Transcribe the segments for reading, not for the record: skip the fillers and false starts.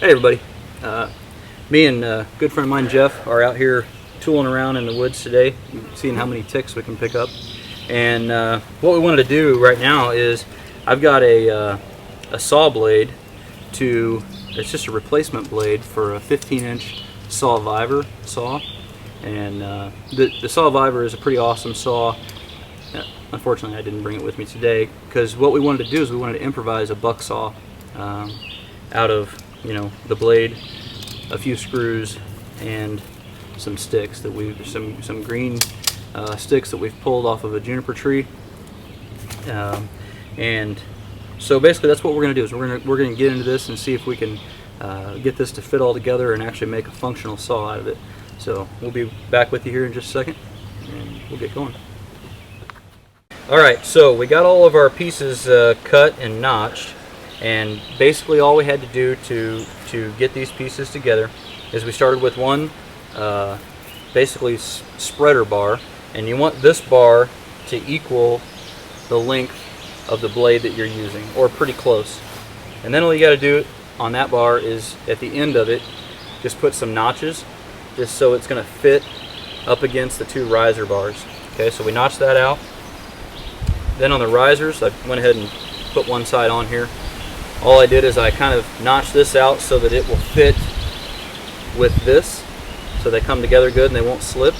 Hey everybody, me and a good friend of mine, Jeff, are out here tooling around in the woods today, seeing how many ticks we can pick up. And what we wanted to do right now is, I've got a saw blade it's just a replacement blade for a 15-inch Sawviver saw. And the Sawviver is a pretty awesome saw. Unfortunately, I didn't bring it with me today, because what we wanted to do is we wanted to improvise a Bucksaw out of, the blade, a few screws, and some sticks that some green sticks that we've pulled off of a juniper tree. And so basically that's what we're going to do, is we're going to get into this and see if we can get this to fit all together and actually make a functional saw out of it. So we'll be back with you here in just a second, and we'll get going. Alright, so we got all of our pieces cut and notched, and basically all we had to do to get these pieces together is we started with one basically spreader bar, and you want this bar to equal the length of the blade that you're using, or pretty close. And then all you got to do on that bar is, at the end of it, just put some notches, just so it's going to fit up against the two riser bars. Okay, so we notched that out. Then on the risers, I went ahead and put one side on here. All I did is I kind of notched this out so that it will fit with this, so they come together good and they won't slip.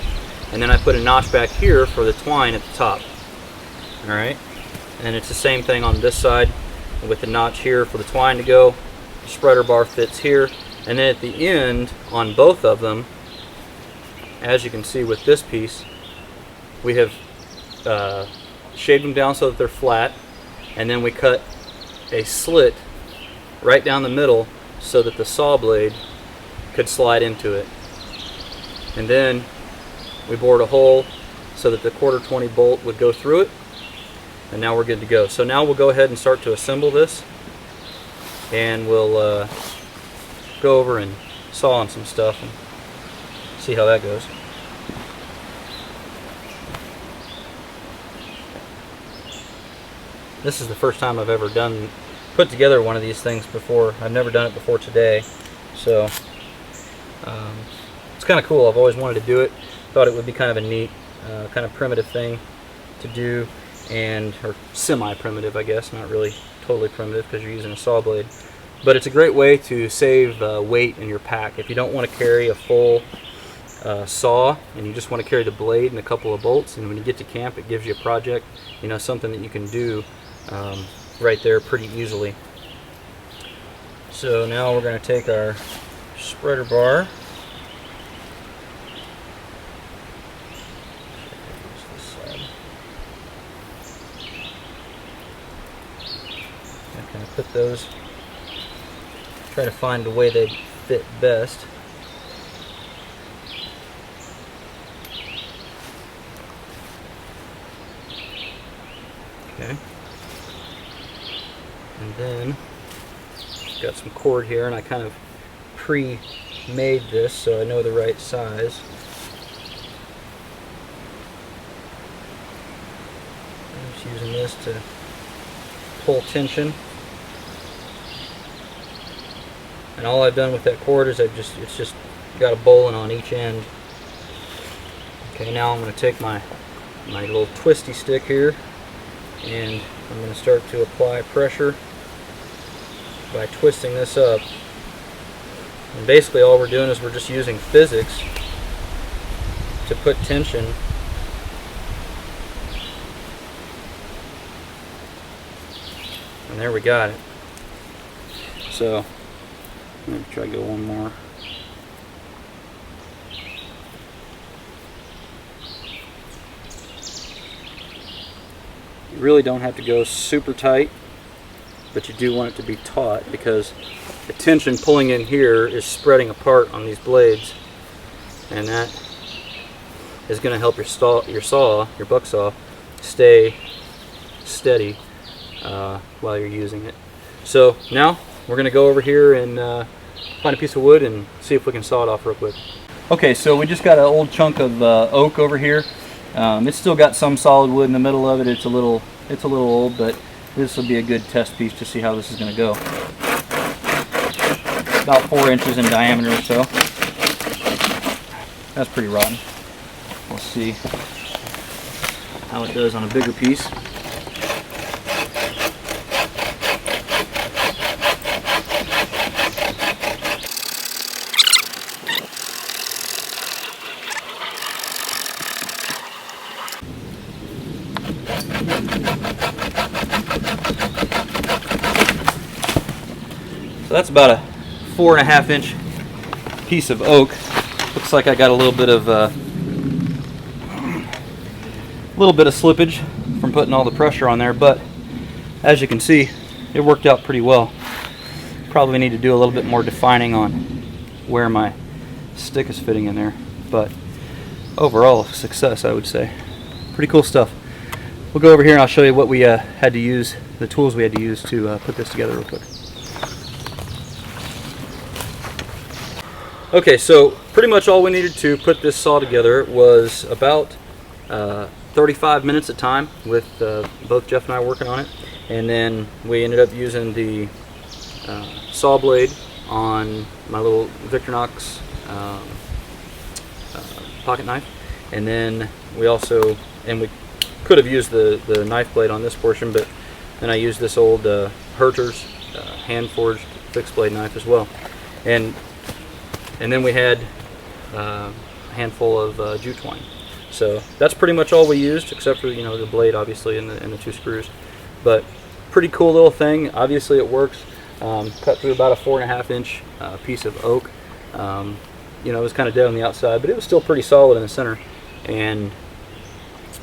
And then I put a notch back here for the twine at the top. Alright, and it's the same thing on this side, with the notch here for the twine to go. The spreader bar fits here, and then at the end on both of them, as you can see with this piece, we have shaved them down so that they're flat, and then we cut a slit right down the middle so that the saw blade could slide into it. And then we bored a hole so that the 1/4 bolt would go through it, and now we're good to go. So now we'll go ahead and start to assemble this, and we'll go over and saw on some stuff and see how that goes. This is the first time I've ever put together one of these things before. I've never done it before today, so it's kind of cool. I've always wanted to do it. Thought it would be kind of a neat, kind of primitive thing to do, or semi-primitive, I guess. Not really totally primitive because you're using a saw blade, but it's a great way to save weight in your pack. If you don't want to carry a full saw and you just want to carry the blade and a couple of bolts, and when you get to camp, it gives you a project, something that you can do right there pretty easily. So now we're going to take our spreader bar, and kind of put those, try to find the way they fit best. Okay. And then got some cord here, and I kind of pre-made this so I know the right size. I'm just using this to pull tension. And all I've done with that cord is it's just got a bowline on each end. Okay, now I'm going to take my little twisty stick here, and I'm going to start to apply pressure by twisting this up. And basically all we're doing is we're just using physics to put tension and there we got it. So let me try to go one more. You really don't have to go super tight, but you do want it to be taut, because the tension pulling in here is spreading apart on these blades, and that is going to help your Bucksaw, stay steady while you're using it. So now we're going to go over here and find a piece of wood and see if we can saw it off real quick. Okay, so we just got an old chunk of oak over here. It's still got some solid wood in the middle of it. It's a little old, but this will be a good test piece to see how this is going to go. about 4 inches in diameter or so. That's pretty rotten. We'll see how it does on a bigger piece. So that's about a 4.5 inch piece of oak. Looks like I got a little bit of slippage from putting all the pressure on there, but as you can see, it worked out pretty well. Probably need to do a little bit more defining on where my stick is fitting in there, but overall success, I would say. Pretty cool stuff. We'll go over here and I'll show you what we had to use, the tools we had to use to put this together real quick. Okay, so pretty much all we needed to put this saw together was about 35 minutes of time with both Jeff and I working on it, and then we ended up using the saw blade on my little Victorinox pocket knife, and then we could have used the knife blade on this portion, but then I used this old Herter's hand forged fixed blade knife as well, and then we had a handful of jute twine. So that's pretty much all we used, except for the blade, obviously, and the 2 screws. But pretty cool little thing. Obviously, it works. Cut through about a 4.5 inch piece of oak. It was kind of dead on the outside, but it was still pretty solid in the center, and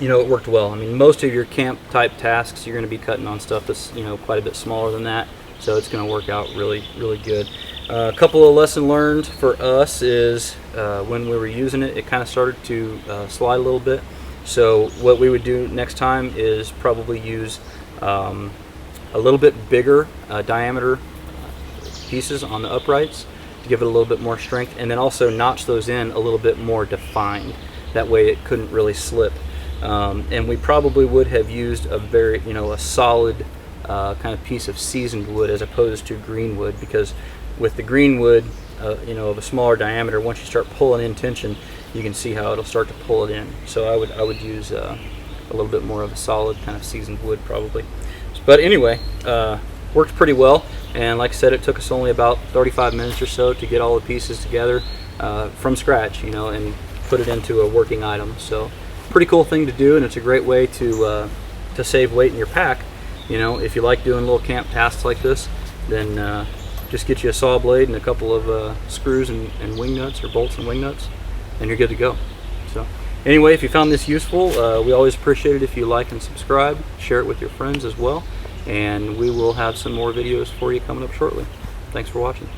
it worked well. I mean, most of your camp type tasks, you're going to be cutting on stuff that's quite a bit smaller than that, so it's going to work out really, really good. A couple of lessons learned for us is when we were using it, it kind of started to slide a little bit. So what we would do next time is probably use a little bit bigger diameter pieces on the uprights to give it a little bit more strength, and then also notch those in a little bit more defined. That way it couldn't really slip. And we probably would have used a very, a solid kind of piece of seasoned wood as opposed to green wood, because with the green wood, of a smaller diameter, once you start pulling in tension, you can see how it'll start to pull it in. So I would use a little bit more of a solid kind of seasoned wood probably. But anyway, worked pretty well, and like I said, it took us only about 35 minutes or so to get all the pieces together from scratch, and put it into a working item. So pretty cool thing to do, and it's a great way to save weight in your pack. If you like doing little camp tasks like this, then just get you a saw blade and a couple of screws and wing nuts, or bolts and wing nuts, and you're good to go. So anyway, if you found this useful, we always appreciate it if you like and subscribe, share it with your friends as well, and we will have some more videos for you coming up shortly. Thanks for watching.